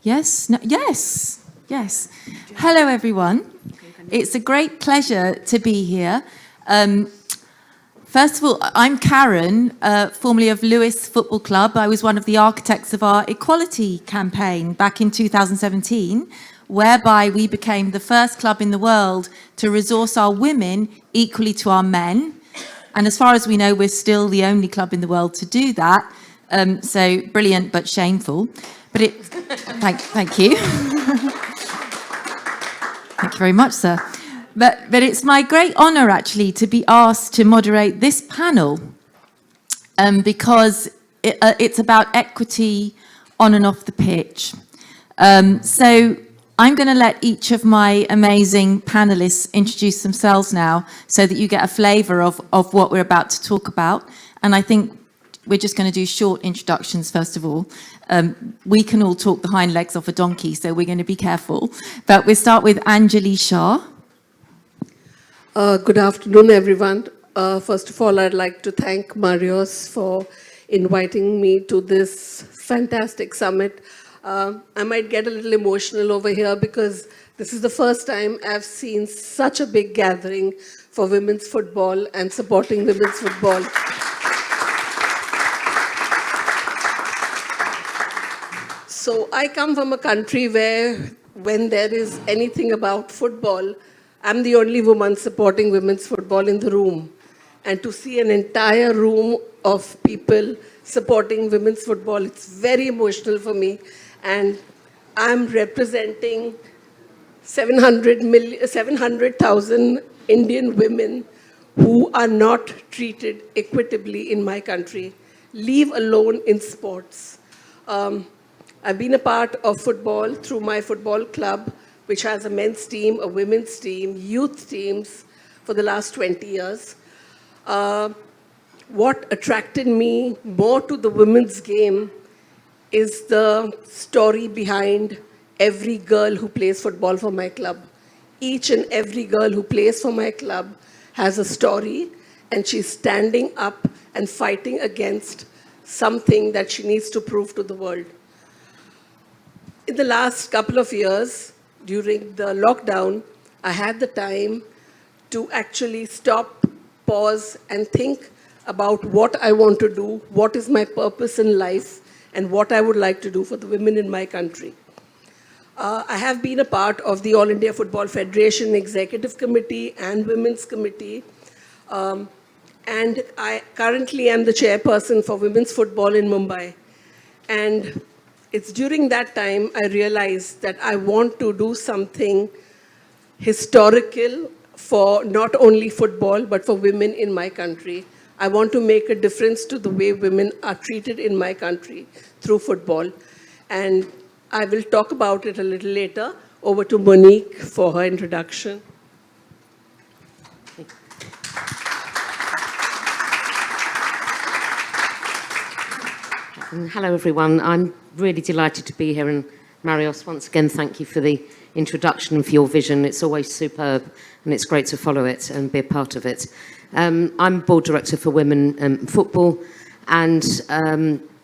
Yes? No, yes. Yes. Hello, everyone. It's a great pleasure to be here. First of all, I'm Karen, formerly of Lewes Football Club. I was one of the architects of our equality campaign back in 2017, whereby we became the first club in the world to resource our women equally to our men. And as far as we know, we're still the only club in the world to do that. So brilliant, but shameful. But thank you. Thank you very much, sir. But it's my great honour, actually, to be asked to moderate this panel because it's about equity on and off the pitch. So I'm going to let each of my amazing panellists introduce themselves now so that you get a flavour of what we're about to talk about. And I think we're just going to do short introductions, first of all. We can all talk the hind legs off a donkey, so we're going to be careful. But we'll start with Anjali Shah. Good afternoon, everyone. First of all, I'd like to thank Reaus for inviting me to this fantastic summit. I might get a little emotional over here because this is the first time I've seen such a big gathering for women's football and supporting women's football. So I come from a country where when there is anything about football, I'm the only woman supporting women's football in the room. And to see an entire room of people supporting women's football, it's very emotional for me. And I'm representing 700,000 Indian women who are not treated equitably in my country, leave alone in sports. I've been a part of football through my football club, which has a men's team, a women's team, youth teams for the last 20 years. What attracted me more to the women's game is the story behind every girl who plays football for my club. Each and every girl who plays for my club has a story, and she's standing up and fighting against something that she needs to prove to the world. In the last couple of years, during the lockdown, I had the time to actually stop, pause, and think about what I want to do, what is my purpose in life, and what I would like to do for the women in my country. I have been a part of the All India Football Federation Executive Committee and Women's Committee, and I currently am the chairperson for women's football in Mumbai. And it's during that time I realized that I want to do something historical for not only football, but for women in my country. I want to make a difference to the way women are treated in my country through football. And I will talk about it a little later. Over to Monique for her introduction. Hello, everyone. I'm really delighted to be here. And Reaus, once again, thank you for the introduction and for your vision. It's always superb, and it's great to follow it and be a part of it. I'm board director for women football, and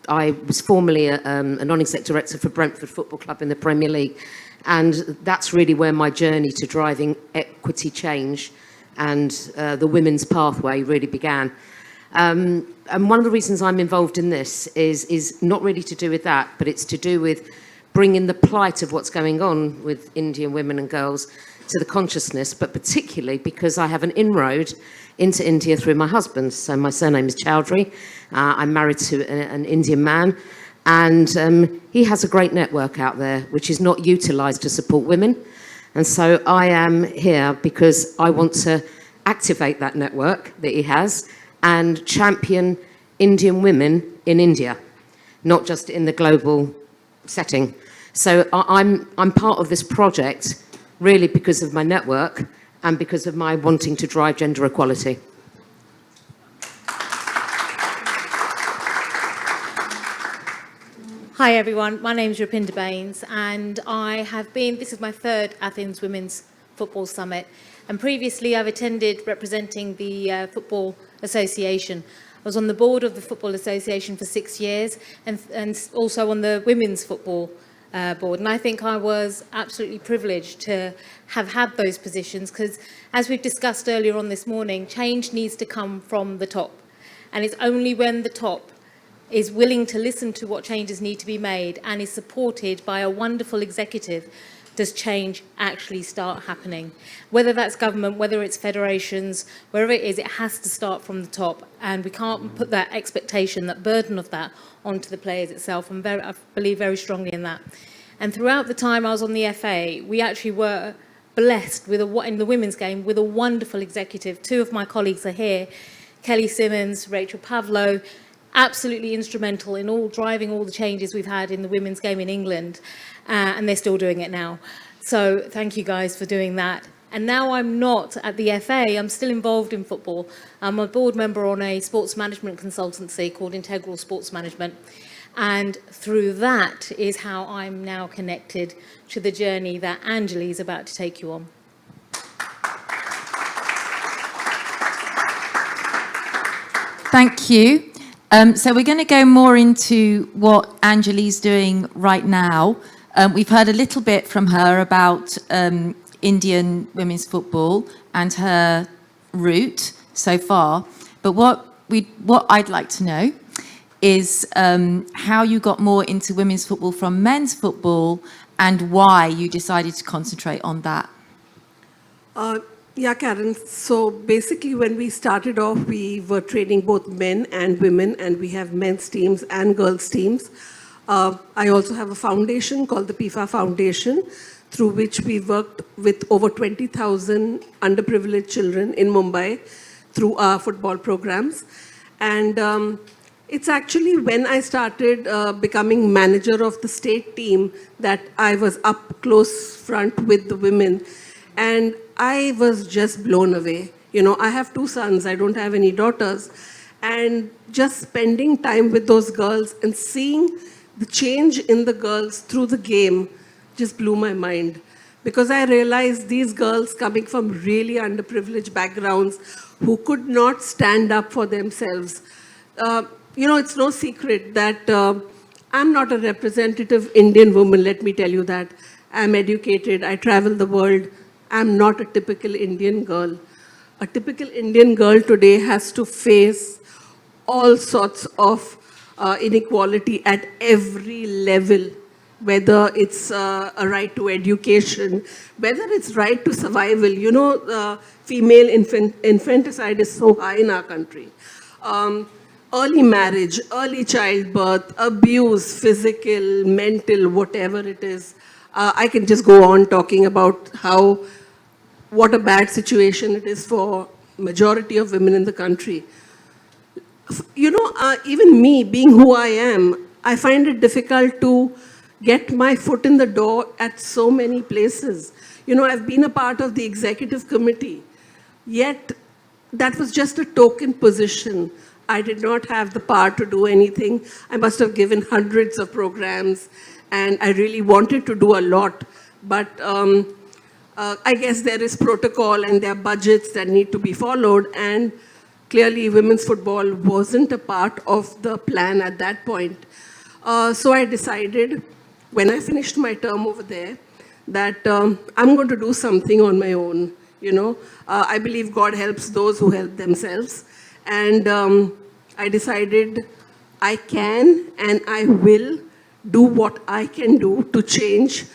I was formerly a non-exec director for Brentford Football Club in the Premier League. And that's really where my journey to driving equity change and the women's pathway really began. And one of the reasons I'm involved in this is not really to do with that, but it's to do with bringing the plight of what's going on with Indian women and girls to the consciousness, but particularly because I have an inroad into India through my husband. So my surname is Choudhuri. I'm married to an Indian man, and he has a great network out there, which is not utilised to support women. And so I am here because I want to activate that network that he has and champion Indian women in India, not just in the global setting. So I'm part of this project really because of my network and because of my wanting to drive gender equality. Hi everyone, my name is Rupinder Bains, and this is my third Athens Women's Football Summit, and previously I've attended representing the Football Association. I was on the board of the Football Association for 6 years and also on the Women's Football board. And I think I was absolutely privileged to have had those positions because, as we've discussed earlier on this morning, change needs to come from the top. And it's only when the top is willing to listen to what changes need to be made and is supported by a wonderful executive does change actually start happening. Whether that's government, whether it's federations, wherever it is, it has to start from the top. And we can't put that expectation, that burden of that onto the players itself. I believe very strongly in that. And throughout the time I was on the FA, we actually were blessed with in the women's game with a wonderful executive. Two of my colleagues are here, Kelly Simmons, Rachel Pavlo, absolutely instrumental in driving all the changes we've had in the women's game in England, and they're still doing it now. So thank you guys for doing that. And now I'm not at the FA, I'm still involved in football. I'm a board member on a sports management consultancy called Integral Sports Management. And through that is how I'm now connected to the journey that Anjali is about to take you on. Thank you. So we're going to go more into what Anjali's doing right now. We've heard a little bit from her about Indian women's football and her route so far. But what I'd like to know is how you got more into women's football from men's football and why you decided to concentrate on that. Yeah, Karen. So basically, when we started off, we were training both men and women, and we have men's teams and girls' teams. I also have a foundation called the PIFA Foundation, through which we worked with over 20,000 underprivileged children in Mumbai through our football programs. And it's actually when I started becoming manager of the state team that I was up close front with the women. And I was just blown away. You know, I have 2 sons, I don't have any daughters. And just spending time with those girls and seeing the change in the girls through the game just blew my mind. Because I realized these girls coming from really underprivileged backgrounds who could not stand up for themselves. You know, it's no secret that I'm not a representative Indian woman, let me tell you that. I'm educated, I travel the world. I'm not a typical Indian girl. A typical Indian girl today has to face all sorts of inequality at every level, whether it's a right to education, whether it's right to survival. You know, female infanticide is so high in our country. Early marriage, early childbirth, abuse, physical, mental, whatever it is. I can just go on talking about what a bad situation it is for majority of women in the country. You know, even me, being who I am, I find it difficult to get my foot in the door at so many places. You know, I've been a part of the executive committee, yet that was just a token position. I did not have the power to do anything. I must have given hundreds of programs, and I really wanted to do a lot. But I guess there is protocol and there are budgets that need to be followed, and clearly women's football wasn't a part of the plan at that point. So I decided, when I finished my term over there, that I'm going to do something on my own. You know, I believe God helps those who help themselves. And I decided I can and I will do what I can do to change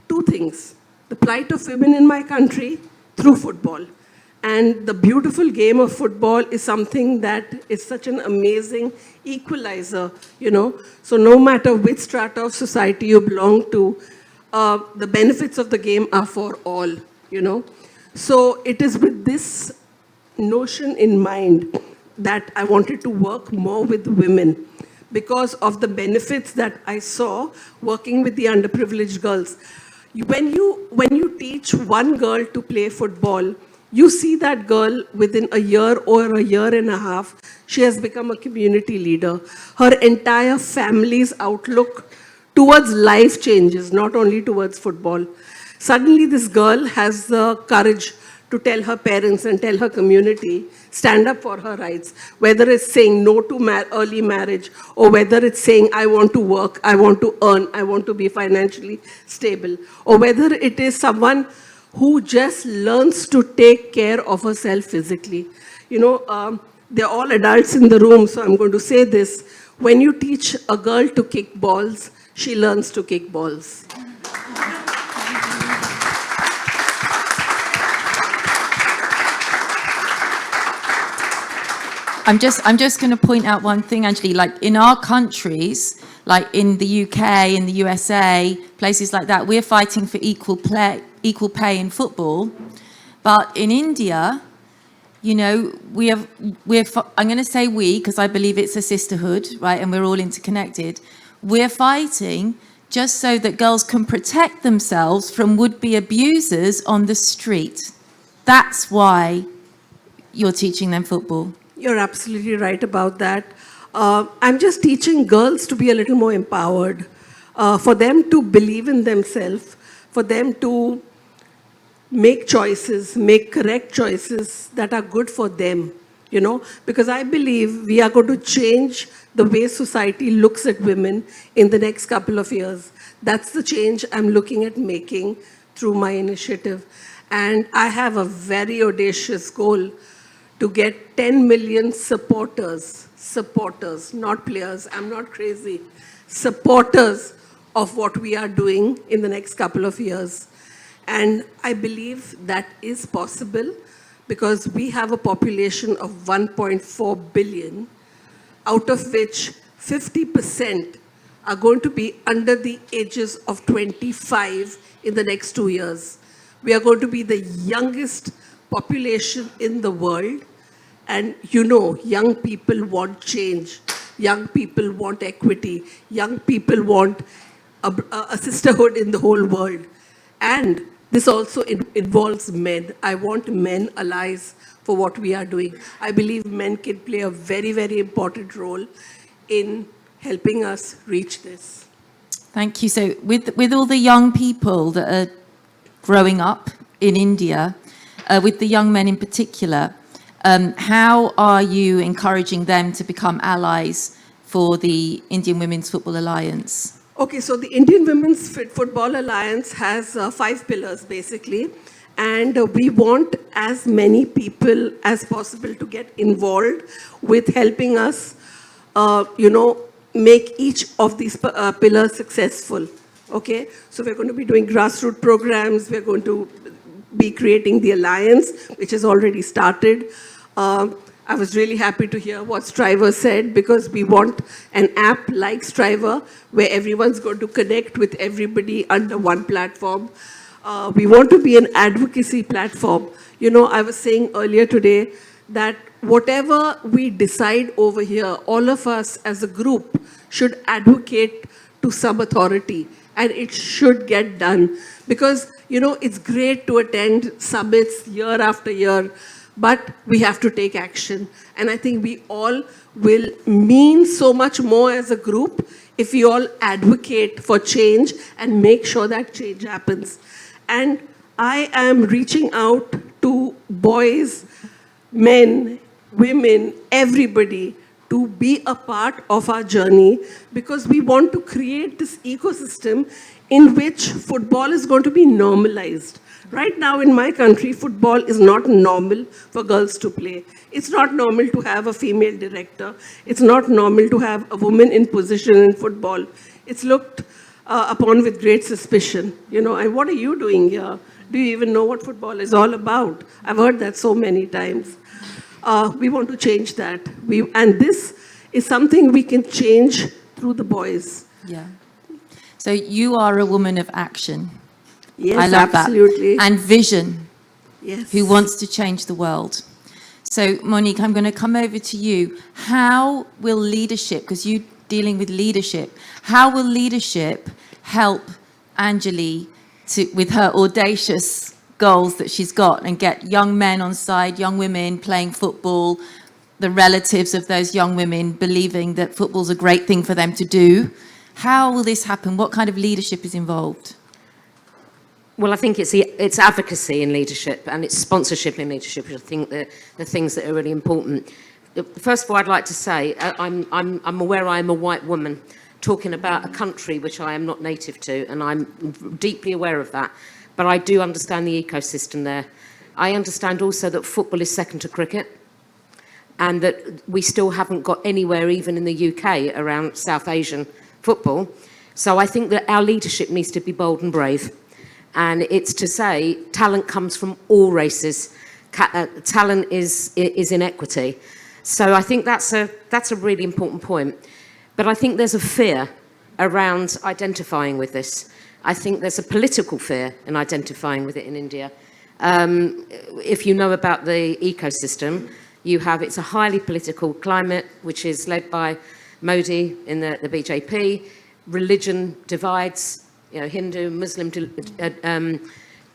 2 things. The plight of women in my country through football. And the beautiful game of football is something that is such an amazing equalizer, you know. So no matter which strata of society you belong to, the benefits of the game are for all, you know. So it is with this notion in mind that I wanted to work more with women because of the benefits that I saw working with the underprivileged girls. When you teach one girl to play football, you see that girl within a year or a year and a half, she has become a community leader. Her entire family's outlook towards life changes, not only towards football. Suddenly this girl has the courage to tell her parents and tell her community, stand up for her rights, whether it's saying no to early marriage, or whether it's saying, I want to work, I want to earn, I want to be financially stable, or whether it is someone who just learns to take care of herself physically. You know, they're all adults in the room, so I'm going to say this. When you teach a girl to kick balls, she learns to kick balls. I'm just going to point out one thing, Anjali. Like in our countries, like in the UK, in the USA, places like that, we're fighting for equal pay in football. But in India, you know, I'm going to say we, because I believe it's a sisterhood, right? And we're all interconnected. We're fighting just so that girls can protect themselves from would-be abusers on the street. That's why you're teaching them football. You're absolutely right about that. I'm just teaching girls to be a little more empowered, for them to believe in themselves, for them to make choices, make correct choices that are good for them, you know, because I believe we are going to change the way society looks at women in the next couple of years. That's the change I'm looking at making through my initiative. And I have a very audacious goal to get 10 million supporters, not players, I'm not crazy, supporters of what we are doing in the next couple of years. And I believe that is possible because we have a population of 1.4 billion, out of which 50% are going to be under the ages of 25 in the next 2 years. We are going to be the youngest population in the world. And you know, young people want change. Young people want equity. Young people want a sisterhood in the whole world. And this also involves men. I want men allies for what we are doing. I believe men can play a very, very important role in helping us reach this. Thank you. So with all the young people that are growing up in India, with the young men in particular, how are you encouraging them to become allies for the Indian Women's Football Alliance? Okay, so the Indian Women's Football Alliance has 5 pillars, basically. And we want as many people as possible to get involved with helping us, you know, make each of these pillars successful. Okay, so we're going to be doing grassroots programs. We're going to be creating the alliance, which has already started. I was really happy to hear what Striver said, because we want an app like Striver where everyone's going to connect with everybody under one platform. We want to be an advocacy platform. You know, I was saying earlier today that whatever we decide over here, all of us as a group should advocate to some authority, and it should get done. Because, you know, it's great to attend summits year after year, but we have to take action. And I think we all will mean so much more as a group if we all advocate for change and make sure that change happens. And I am reaching out to boys, men, women, everybody to be a part of our journey, because we want to create this ecosystem in which football is going to be normalized. Right now in my country, football is not normal for girls to play. It's not normal to have a female director. It's not normal to have a woman in position in football. It's looked upon with great suspicion. You know, and what are you doing here? Do you even know what football is all about? I've heard that so many times. We want to change that. And this is something we can change through the boys. Yeah. So you are a woman of action. Yes, I love absolutely. that. And vision. Yes. Who wants to change the world. So Monique, I'm going to come over to you. How will leadership, because you're dealing with leadership, how will leadership help Anjali with her audacious goals that she's got, and get young men on side, young women playing football, the relatives of those young women believing that football's a great thing for them to do? How will this happen? What kind of leadership is involved? Well, I think it's advocacy in leadership and it's sponsorship in leadership, which I think the things that are really important. First of all, I'd like to say I'm aware I am a white woman talking about a country which I am not native to, and I'm deeply aware of that. But I do understand the ecosystem there. I understand also that football is second to cricket, and that we still haven't got anywhere, even in the UK, around South Asian football. So I think that our leadership needs to be bold and brave. And it's to say talent comes from all races. Talent is in equity. So I think that's a really important point. But I think there's a fear around identifying with this. I think there's a political fear in identifying with it in India. If you know about the ecosystem, it's a highly political climate, which is led by Modi in the BJP. Religion divides, Hindu, Muslim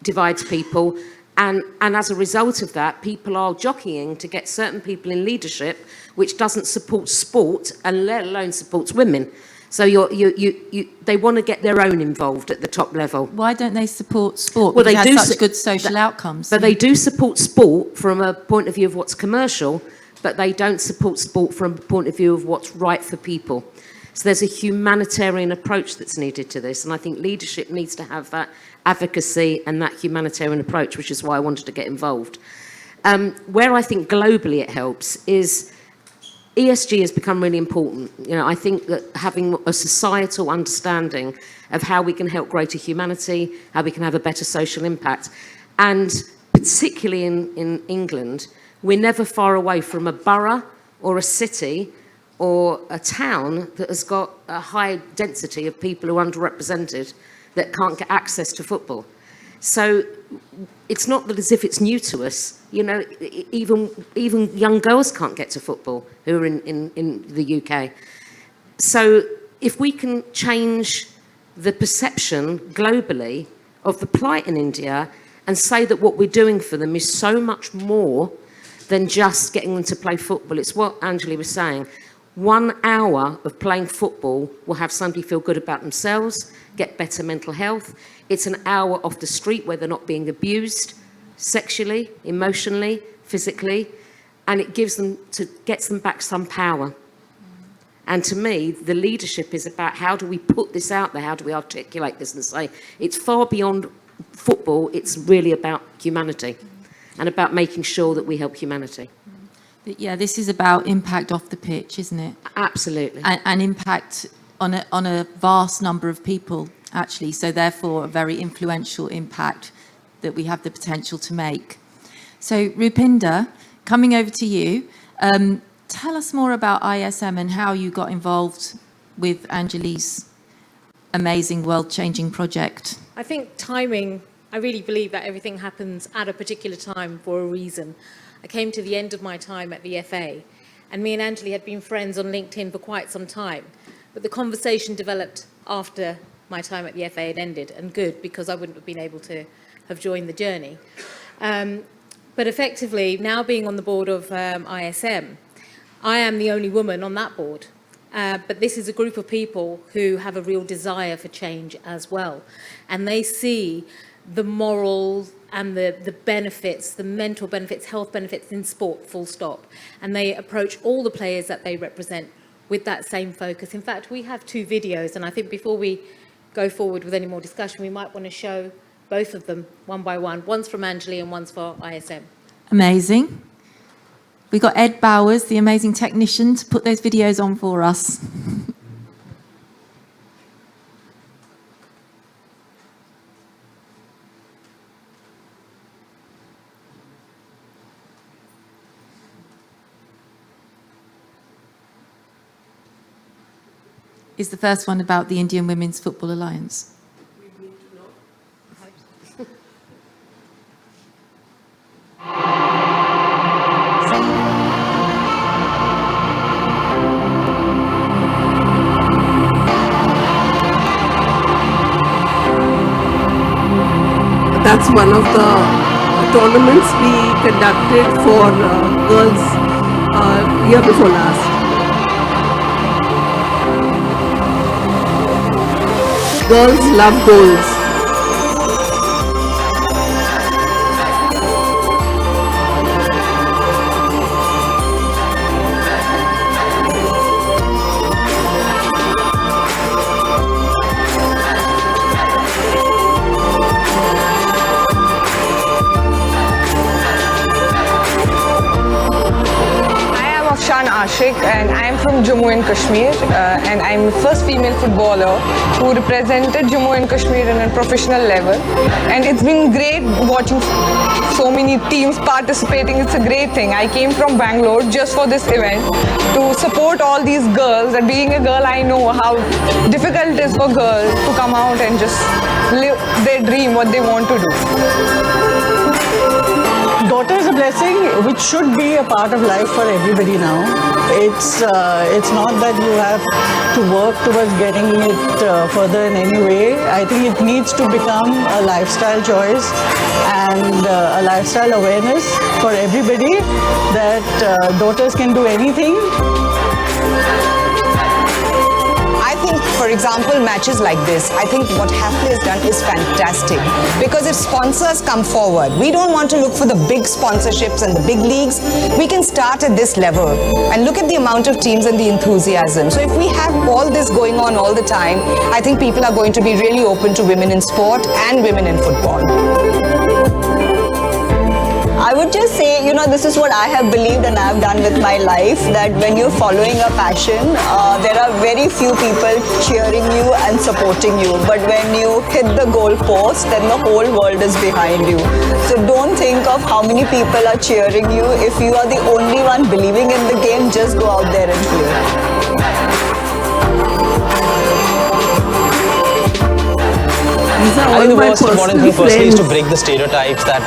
divides people. And as a result of that, people are jockeying to get certain people in leadership, which doesn't support sport, and let alone supports women. So they want to get their own involved at the top level. Why don't they support sport? Well, because they it do has such good social outcomes. But they do support sport from a point of view of what's commercial, but they don't support sport from a point of view of what's right for people. So there's a humanitarian approach that's needed to this, and I think leadership needs to have that advocacy and that humanitarian approach, which is why I wanted to get involved. Where I think globally it helps is ESG has become really important. I think that having a societal understanding of how we can help greater humanity, how we can have a better social impact, and particularly in England, we're never far away from a borough or a city or a town that has got a high density of people who are underrepresented that can't get access to football. So it's not that as if it's new to us. Even young girls can't get to football who are in the UK. So if we can change the perception globally of the plight in India and say that what we're doing for them is so much more than just getting them to play football. It's what Anjali was saying. 1 hour of playing football will have somebody feel good about themselves, get better mental health. It's an hour off the street where they're not being abused sexually, emotionally, physically, and it gets them back some power. And to me, the leadership is about how do we put this out there, how do we articulate this and say, it's far beyond football, it's really about humanity and about making sure that we help humanity. Yeah, this is about impact off the pitch, isn't it? Absolutely. And impact on a vast number of people, actually. So therefore, a very influential impact that we have the potential to make. So Rupinder, coming over to you, tell us more about ISM and how you got involved with Anjali's amazing world-changing project. I think timing, I really believe that everything happens at a particular time for a reason. I came to the end of my time at the FA, and me and Anjali had been friends on LinkedIn for quite some time. But the conversation developed after my time at the FA had ended, and good, because I wouldn't have been able to have joined the journey. But effectively, now being on the board of ISM, I am the only woman on that board. But this is a group of people who have a real desire for change as well. And they see the morals and the benefits, the mental benefits, health benefits in sport, full stop. And they approach all the players that they represent with that same focus. In fact, we have 2 videos, and I think before we go forward with any more discussion, we might want to show both of them one by one. One's from Anjali and one's for ISM. Amazing. We got Ed Bowers, the amazing technician, to put those videos on for us. Is the first one about the Indian Women's Football Alliance? That's one of the tournaments we conducted for girls year before last. Girls love goals. fantastic, and I'm from Jammu and Kashmir, and I'm the first female footballer who represented Jammu and Kashmir on a professional level. And it's been great watching so many teams participating. It's a great thing. I came from Bangalore just for this event to support all these girls. And being a girl, I know how difficult it is for girls to come out and just live their dream, what they want to do. Daughter is a blessing which should be a part of life for everybody now. It's not that you have to work towards getting it further in any way. I think it needs to become a lifestyle choice and a lifestyle awareness for everybody that daughters can do anything. I think, for example, matches like this, I think what Hafley has done is fantastic, because if sponsors come forward, we don't want to look for the big sponsorships and the big leagues. We can start at this level and look at the amount of teams and the enthusiasm. So if we have all this going on all the time, I think people are going to be really open to women in sport and women in football. I would just say, this is what I have believed and I have done with my life, that when you're following a passion, there are very few people cheering you and supporting you. But when you hit the goal post, then the whole world is behind you. So don't think of how many people are cheering you. If you are the only one believing in the game, just go out there and play. I think the most important thing personally is to break the stereotypes that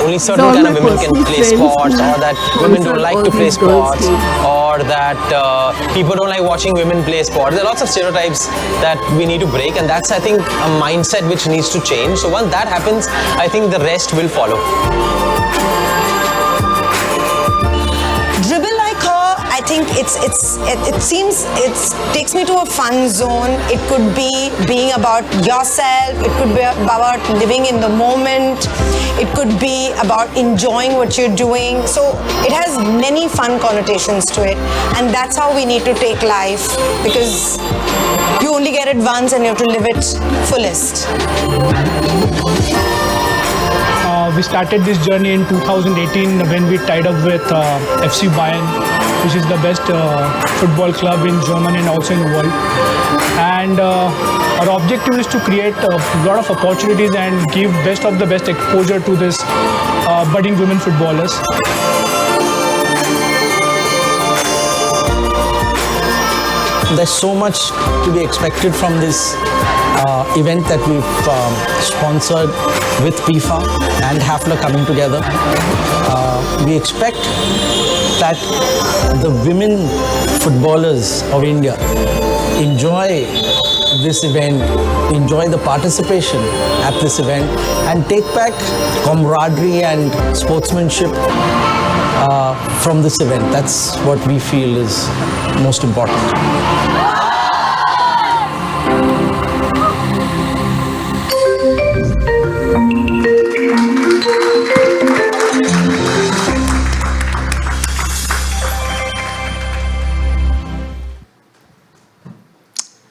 only certain kind of women can play sports, or that women don't like to play sports, or that people don't like watching women play sports. There are lots of stereotypes that we need to break, and that's, I think, a mindset which needs to change. So once that happens, I think the rest will follow. Dribble like her, I think it takes me to a fun zone. It could be being about yourself. It could be about living in the moment. It could be about enjoying what you're doing. So it has many fun connotations to it, and that's how we need to take life, because you only get it once and you have to live it fullest. We started this journey in 2018 when we tied up with FC Bains, which is the best football club in Germany and also in the world. And our objective is to create a lot of opportunities and give best of the best exposure to this budding women footballers. There's so much to be expected from this event that we've sponsored with FIFA and Hafler coming together. We expect that the women footballers of India enjoy this event, enjoy the participation at this event, and take back camaraderie and sportsmanship from this event. That's what we feel is most important.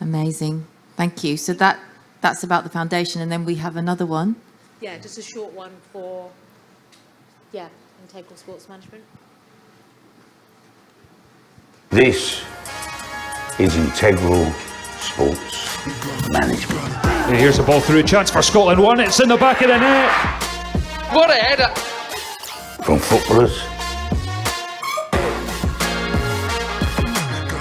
Amazing. Thank you. So that's about the foundation, and then we have another one. Yeah, just a short one for, integral sports management. This is integral sports management. And here's the ball through, chance for Scotland 1, it's in the back of the net. What a header! From footballers.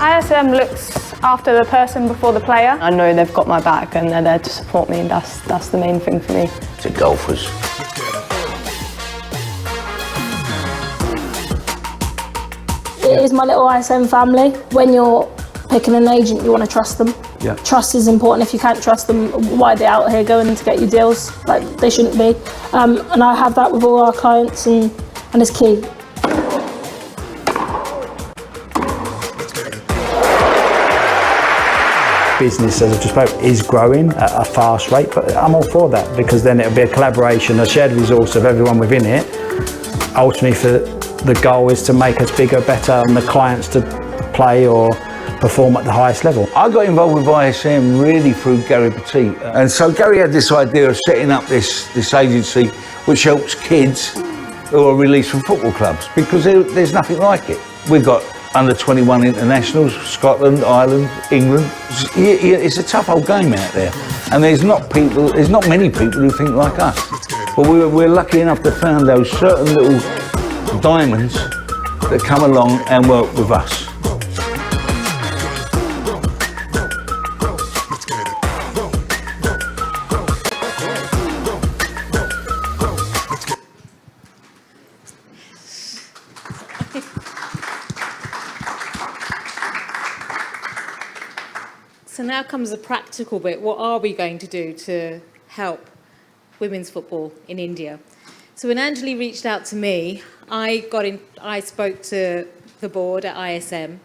ISM looks after the person before the player. I know they've got my back and they're there to support me, and that's the main thing for me. To golfers. It is my little ISM family. When you're picking an agent, you want to trust them. Yeah. Trust is important. If you can't trust them, why are they out here going to get you deals? Like, they shouldn't be. And I have that with all our clients, and it's key. Business, as I just spoke, is growing at a fast rate, but I'm all for that, because then it'll be a collaboration, a shared resource of everyone within it. Ultimately, the goal is to make us bigger, better, and the clients to play or perform at the highest level. I got involved with ISM really through Gary Petit, and so Gary had this idea of setting up this agency which helps kids who are released from football clubs, because there's nothing like it. We've got under 21 internationals, Scotland, Ireland, England. It's a tough old game out there, and there's not many people who think like us. But we're lucky enough to find those certain little diamonds that come along and work with us. So now comes the practical bit. What are we going to do to help women's football in India? So when Anjali reached out to me, I spoke to the board at ISM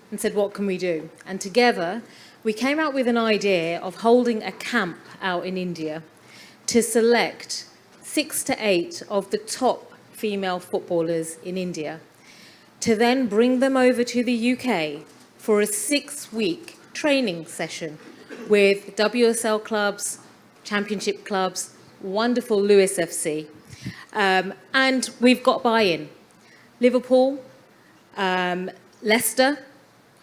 and said, what can we do? And together, we came out with an idea of holding a camp out in India to select 6 to 8 of the top female footballers in India, to then bring them over to the UK for a 6-week training session with WSL clubs, championship clubs, wonderful Lewes FC. And we've got buy-in. Liverpool, Leicester,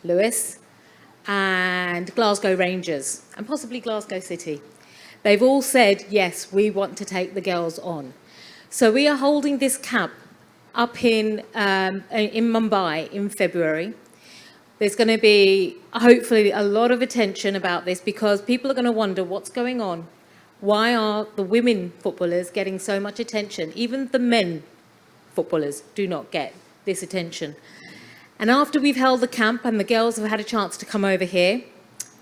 Lewes, and Glasgow Rangers, and possibly Glasgow City. They've all said, yes, we want to take the girls on. So we are holding this camp up in Mumbai in February. There's going to be, hopefully, a lot of attention about this because people are going to wonder what's going on. Why are the women footballers getting so much attention? Even the men footballers do not get this attention. And after we've held the camp and the girls have had a chance to come over here,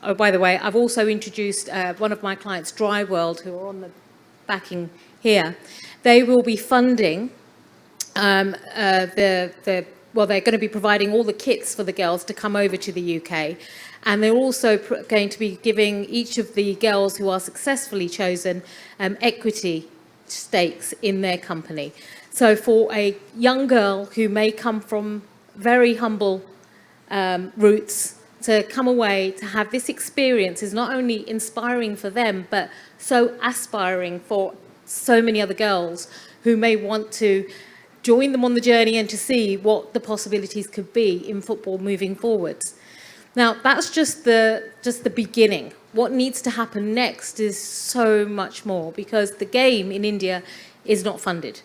oh, by the way, I've also introduced one of my clients, Dry World, who are on the backing here. They will be funding well, they're going to be providing all the kits for the girls to come over to the UK. And they're also going to be giving each of the girls who are successfully chosen equity stakes in their company. So for a young girl who may come from very humble roots, to come away, to have this experience is not only inspiring for them, but so aspiring for so many other girls who may want to join them on the journey and to see what the possibilities could be in football moving forwards. Now, that's just the beginning. What needs to happen next is so much more because the game in India is not funded.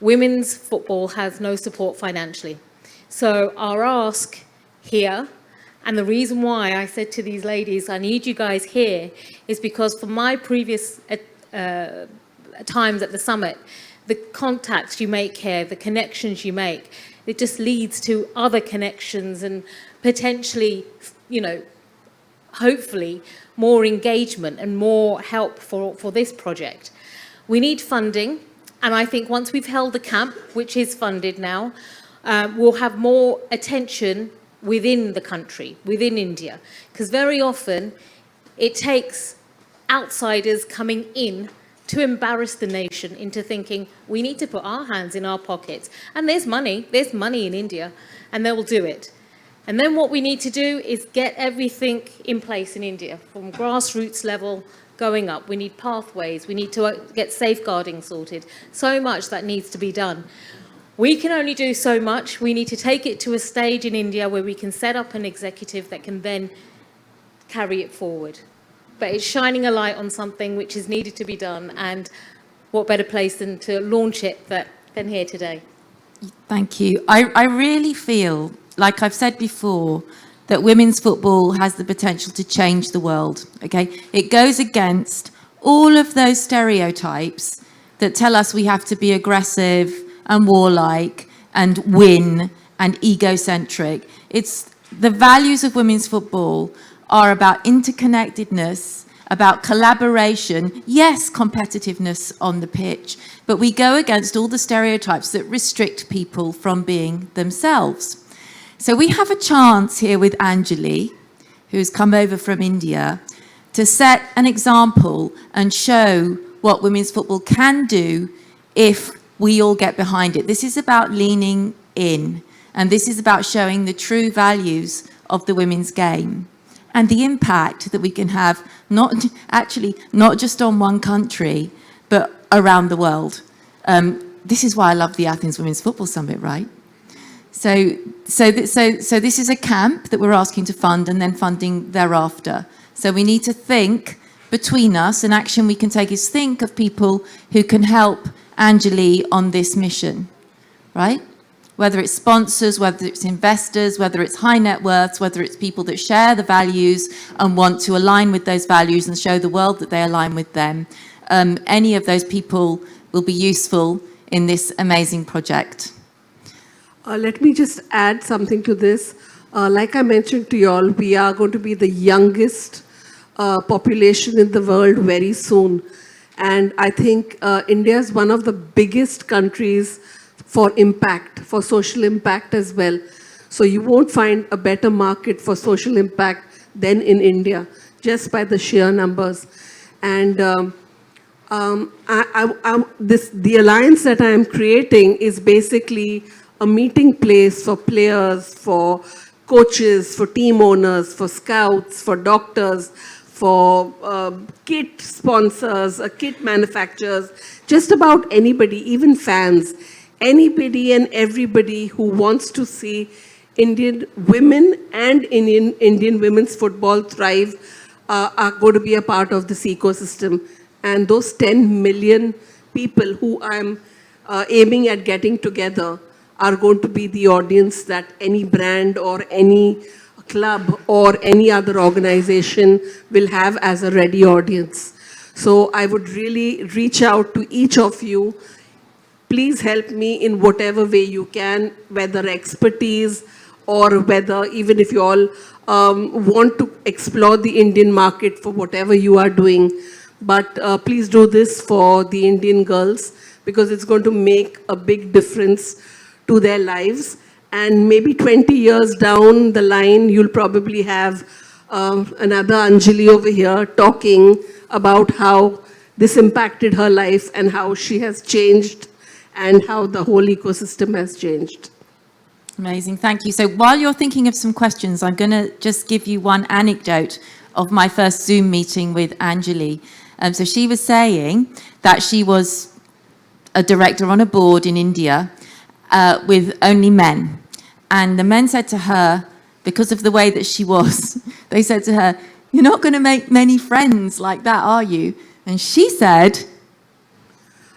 Women's football has no support financially. So our ask here, and the reason why I said to these ladies, I need you guys here, is because for my previous times at the summit, the contacts you make here, the connections you make, it just leads to other connections and potentially, you know, hopefully more engagement and more help for this project. We need funding, and I think once we've held the camp, which is funded now, we'll have more attention within the country, within India, because very often it takes outsiders coming in to embarrass the nation into thinking we need to put our hands in our pockets. And there's money in India, and they will do it. And then what we need to do is get everything in place in India, from grassroots level going up. We need pathways, we need to get safeguarding sorted. So much that needs to be done. We can only do so much. We need to take it to a stage in India where we can set up an executive that can then carry it forward. But it's shining a light on something which is needed to be done, and what better place than to launch it than here today. Thank you. I really feel, like I've said before, that women's football has the potential to change the world, okay? It goes against all of those stereotypes that tell us we have to be aggressive and warlike and win and egocentric. It's the values of women's football are about interconnectedness, about collaboration, yes, competitiveness on the pitch, but we go against all the stereotypes that restrict people from being themselves. So we have a chance here with Anjali, who's come over from India, to set an example and show what women's football can do if we all get behind it. This is about leaning in, and this is about showing the true values of the women's game and the impact that we can have, not just on one country, but around the world. This is why I love the Athens Women's Football Summit, right? So this is a camp that we're asking to fund and then funding thereafter. So we need to think between us, an action we can take is think of people who can help Anjali on this mission, right? Whether it's sponsors, whether it's investors, whether it's high net worths, whether it's people that share the values and want to align with those values and show the world that they align with them. Any of those people will be useful in this amazing project. Let me just add something to this. Like I mentioned to you all, we are going to be the youngest population in the world very soon. And I think India is one of the biggest countries for impact, for social impact as well. So you won't find a better market for social impact than in India, just by the sheer numbers. And the alliance that I am creating is basically a meeting place for players, for coaches, for team owners, for scouts, for doctors, for kit sponsors, kit manufacturers, just about anybody, even fans, anybody and everybody who wants to see Indian women and Indian women's football thrive are going to be a part of this ecosystem. And those 10 million people who I'm aiming at getting together are going to be the audience that any brand or any club or any other organization will have as a ready audience. So I would really reach out to each of you. Please help me in whatever way you can, whether expertise or whether even if you all want to explore the Indian market for whatever you are doing. But please do this for the Indian girls because it's going to make a big difference to their lives. And maybe 20 years down the line, you'll probably have another Anjali over here talking about how this impacted her life and how she has changed and how the whole ecosystem has changed. Amazing, thank you. So while you're thinking of some questions, I'm going to just give you one anecdote of my first Zoom meeting with Anjali. So she was saying that she was a director on a board in India with only men. And the men said to her, because of the way that she was, they said to her, "You're not going to make many friends like that, are you?" And she said,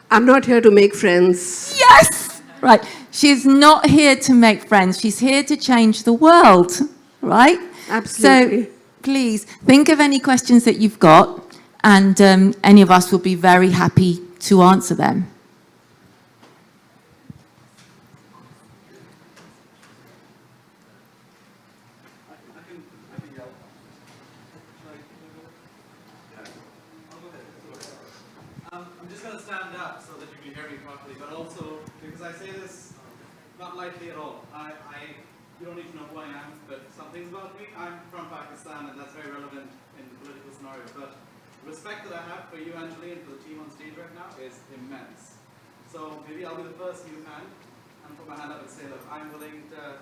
"I'm not here to make friends." Yes! Right. She's not here to make friends. She's here to change the world, right? Absolutely. So please think of any questions that you've got, and any of us will be very happy to answer them. I'm just going to stand up so that you can hear me properly, but also because I say this not lightly at all. You don't need to know who I am, but some things about me. I'm from Pakistan, and that's very relevant in the political scenario. But the respect that I have for you, Anjali, and for the team on stage right now is immense. So maybe I'll be the first new hand and put my hand up and say, look, I'm willing to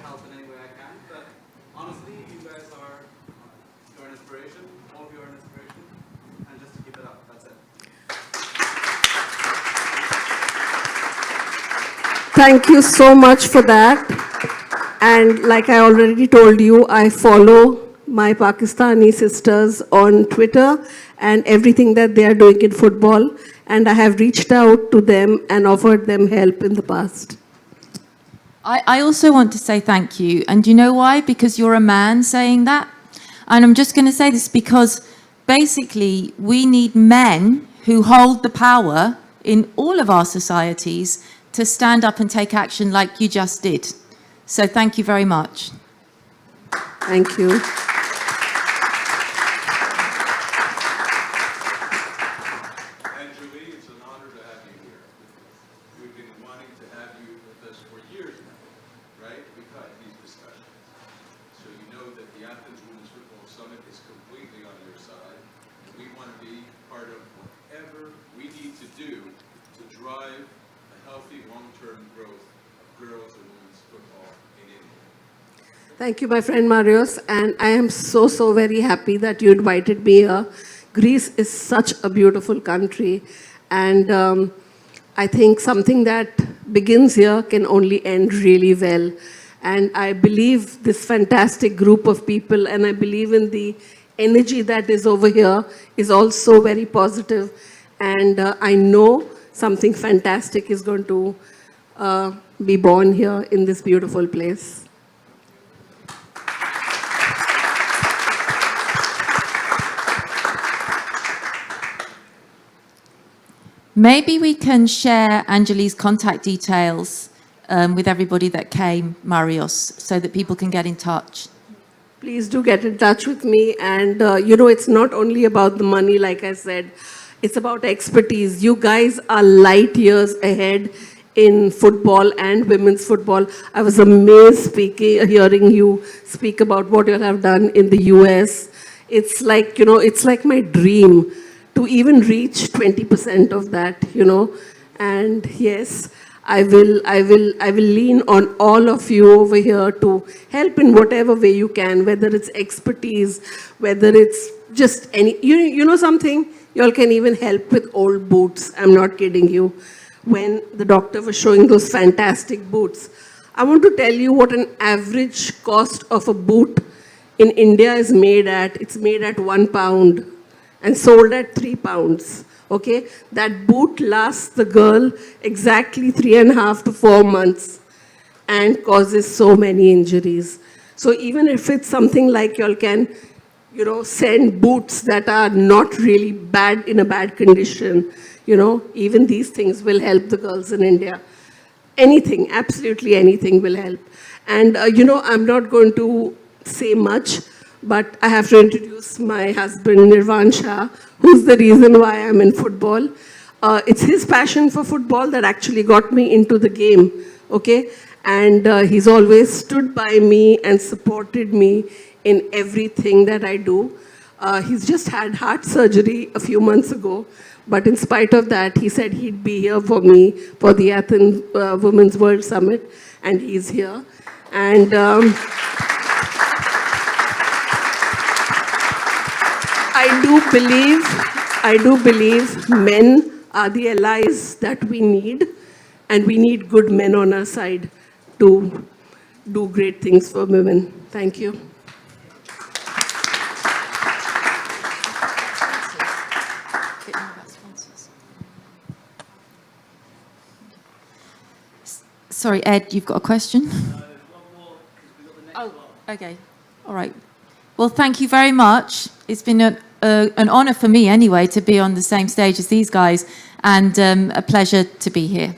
help in any way I can. But honestly, you guys are you're an inspiration. All of you are an inspiration. And just to keep it up, that's it. Thank you so much for that. And like I already told you, I follow my Pakistani sisters on Twitter and everything that they are doing in football. And I have reached out to them and offered them help in the past. I also want to say thank you. And do you know why? Because you're a man saying that. And I'm just going to say this because basically we need men who hold the power in all of our societies to stand up and take action like you just did. So thank you very much. Thank you. Anjali, it's an honor to have you here. We've been wanting to have you with us for years now, right? We've had these discussions. So you know that the Athens Women's Football Summit is completely on your side. And we want to be part of whatever we need to do to drive a healthy long-term growth of girls and women's football in India. Thank you, my friend Marius. And I am so very happy that you invited me here. Greece is such a beautiful country. And I think something that begins here can only end really well. And I believe this fantastic group of people, and I believe in the energy that is over here is also very positive. And I know something fantastic is going to be born here in this beautiful place. Maybe we can share Anjali's contact details with everybody that came, Marios, so that people can get in touch. Please do get in touch with me. And, you know, it's not only about the money, like I said, it's about expertise. You guys are light years ahead in football and women's football. I was amazed hearing you speak about what you have done in the US. It's like, you know, it's like my dream to even reach 20% of that, you know. And yes, I will lean on all of you over here to help in whatever way you can, whether it's expertise, whether it's just any, you know something, you all can even help with old boots. I'm not kidding you. When the doctor was showing those fantastic boots, I want to tell you what an average cost of a boot in India is made at. It's made at £1 and sold at £3. Okay, that boot lasts the girl exactly 3.5 to 4 months and causes so many injuries. So even if it's something like y'all can, you know, send boots that are not really bad, in a bad condition, you know, even these things will help the girls in India. Anything, absolutely anything will help. And, you know, I'm not going to say much, but I have to introduce my husband, Nirvan Shah, who's the reason why I'm in football. It's his passion for football that actually got me into the game, okay? And he's always stood by me and supported me in everything that I do. He's just had heart surgery a few months ago, but in spite of that, he said he'd be here for me for the Athens Women's World Summit, and he's here. And I do believe men are the allies that we need, and we need good men on our side to do great things for women. Thank you. Sorry, Ed, you've got a question? Oh, okay. All right. Well, thank you very much. It's been an honor for me anyway to be on the same stage as these guys, and a pleasure to be here.